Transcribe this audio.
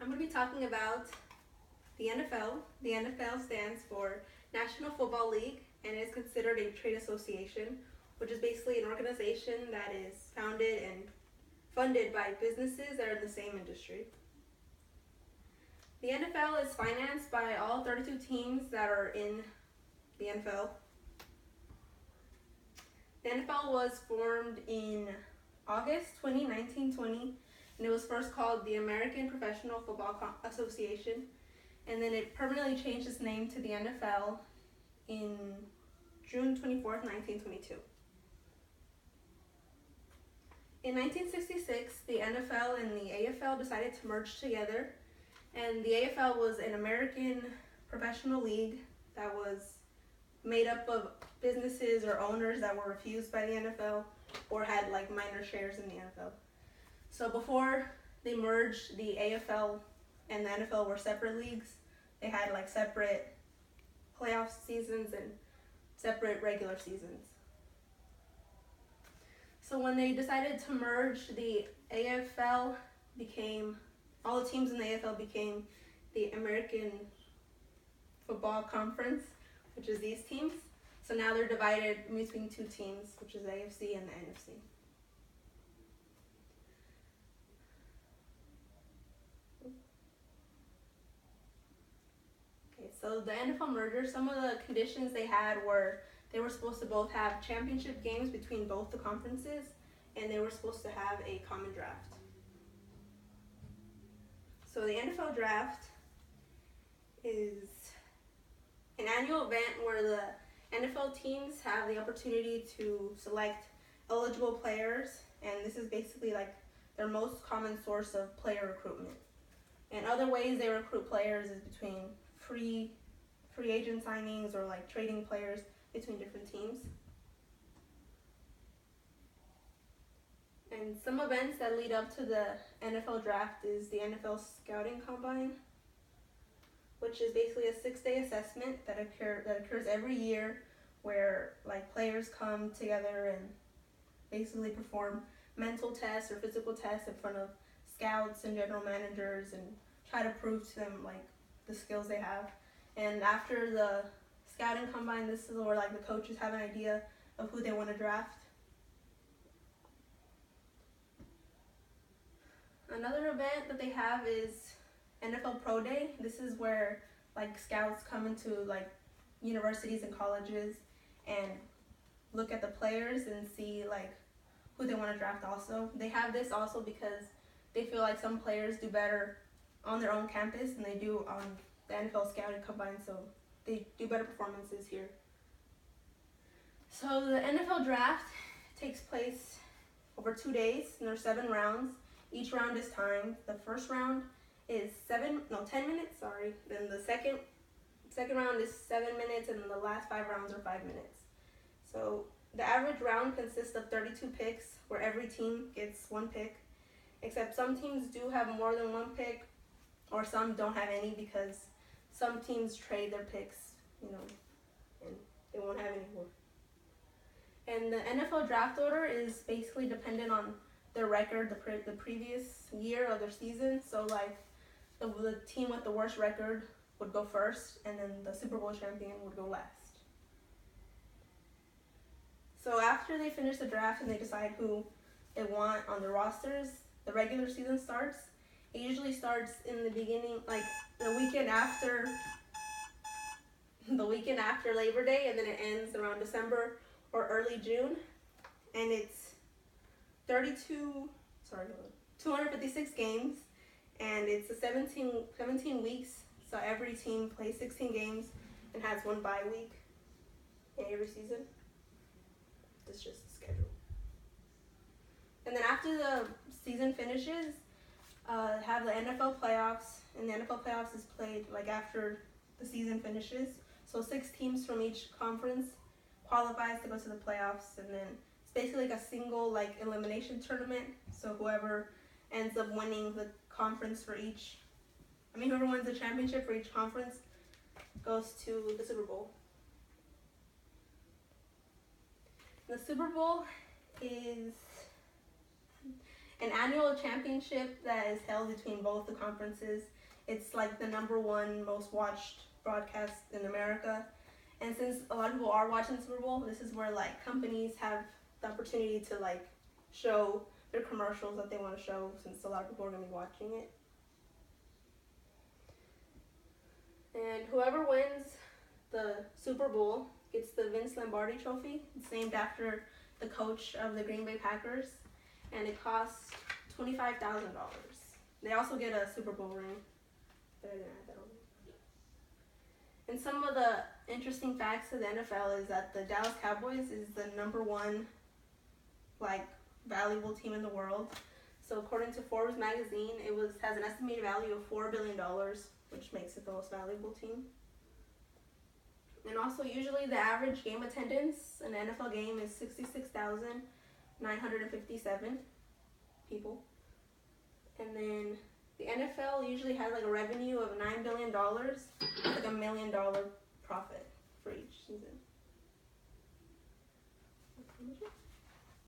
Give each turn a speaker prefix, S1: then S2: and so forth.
S1: I'm going to be talking about the NFL. The NFL stands for National Football League and is considered a trade association, which is basically an organization that is founded and funded by businesses that are in the same industry. The NFL is financed by all 32 teams that are in the NFL. The NFL was formed in August 1920, and it was first called the American Professional Football Association, and then it permanently changed its name to the NFL in June 24th, 1922. In 1966, the NFL and the AFL decided to merge together, and the AFL was an American professional league that was made up of businesses or owners that were refused by the NFL or had like minor shares in the NFL. So before they merged, the AFL and the NFL were separate leagues. They had like separate playoff seasons and separate regular seasons. So when they decided to merge, the AFL became, all the teams in the AFL became the American Football Conference, which is these teams. So now they're divided between two teams, which is the AFC and the NFC. Okay, so the NFL merger, some of the conditions they had were they were supposed to both have championship games between both the conferences, and they were supposed to have a common draft. So the NFL draft is an annual event where the NFL teams have the opportunity to select eligible players, and this is basically like their most common source of player recruitment. And other ways they recruit players is between free agent signings or like trading players between different teams. And some events that lead up to the NFL draft is the NFL Scouting Combine, which is basically a 6-day assessment that occurs every year, where like players come together and basically perform mental tests or physical tests in front of scouts and general managers and try to prove to them like the skills they have. And after the scouting combine, this is where like the coaches have an idea of who they want to draft. Another event that they have is NFL Pro Day. This is where like scouts come into like universities and colleges and look at the players and see like who they want to draft also. They have this also because they feel like some players do better on their own campus than they do on the NFL Scouting Combine, so they do better performances here. So the NFL draft takes place over 2 days, and there's 7 rounds. Each round is timed. The first round is 10 minutes, Then the second round is 7 minutes, and then the last 5 rounds are 5 minutes. So the average round consists of 32 picks, where every team gets 1 pick, except some teams do have more than 1 pick, or some don't have any because some teams trade their picks, and they won't have any more. And the NFL draft order is basically dependent on their record the previous year of their season. So like the team with the worst record would go first, and then the Super Bowl champion would go last. So after they finish the draft and they decide who they want on the rosters, the regular season starts. It usually starts in the beginning, like the weekend after Labor Day, and then it ends around December or early June. And it's 256 games, and it's 17 weeks. So every team plays 16 games and has 1 bye week in every season. It's just the schedule. And then after the season finishes, have the NFL playoffs, and the NFL playoffs is played like after the season finishes. So 6 teams from each conference qualifies to go to the playoffs, and then it's basically like a single like elimination tournament. So whoever ends up winning the conference whoever wins the championship for each conference goes to the Super Bowl. The Super Bowl is an annual championship that is held between both the conferences. It's like the #1 most watched broadcast in America. And since a lot of people are watching the Super Bowl, this is where like companies have the opportunity to like show their commercials that they want to show, since a lot of people are going to be watching it. And whoever wins the Super Bowl gets the Vince Lombardi Trophy. It's named after the coach of the Green Bay Packers, and it costs $25,000. They also get a Super Bowl ring. But I didn't add that on. And some of the interesting facts of the NFL is that the Dallas Cowboys is the #1 like valuable team in the world. So according to Forbes magazine, has an estimated value of $4 billion, which makes it the most valuable team. And also, usually the average game attendance in an NFL game is 66,957 people. And then the NFL usually has like a revenue of $9 billion, like $1 million profit for each season.